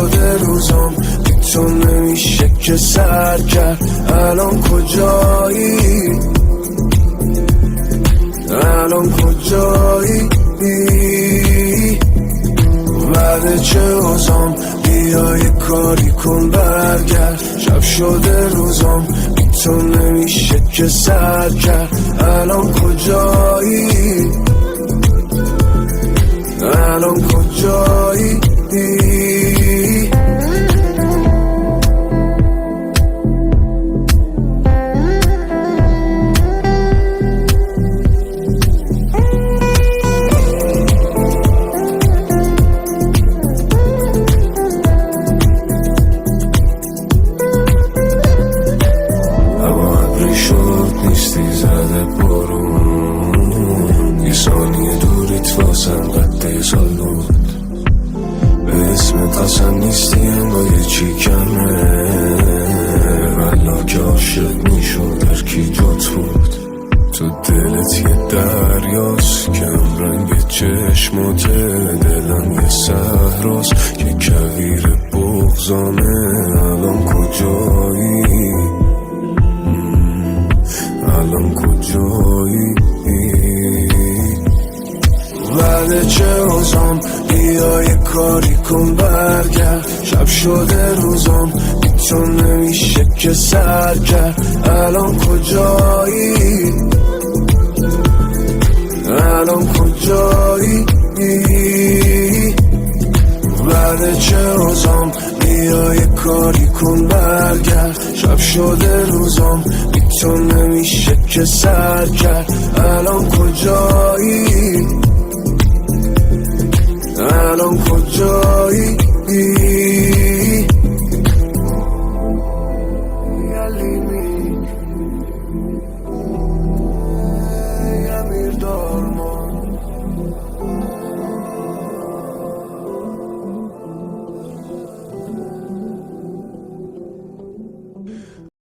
شده روزم بی تو نمیشه که سر کرد. الان کجایی؟ الان کجایی؟ بعد چه اوزم بیا یه کاری کن برگرد. شب شده روزم بی تو نمیشه که سر کرد. الان کجایی؟ الان کجایی؟ نیستی زده بارون، یه ثانیه دوریت واسم قد سال بود. به اسمت قسم نیستی انگاه چی کمه، والا که عاشق میشد هر کی جات بود. تو دلت یه دریاست کم رنگ چشماته، دلم یه صحراست که کویر بغضامه. الان کجایی؟ الان کجایی؟ بعد چه اوزم بیا یه کاری کن برگرد. شب شده روزم بی تو نمیشه که سر کرد. الان کجایی؟ الان کجایی؟ بعد چه اوزم بیا یه کاری کن برگرد. شب شده روزم بی تو نمیشه که سر کرد. الان کجایی؟ الان کجایی؟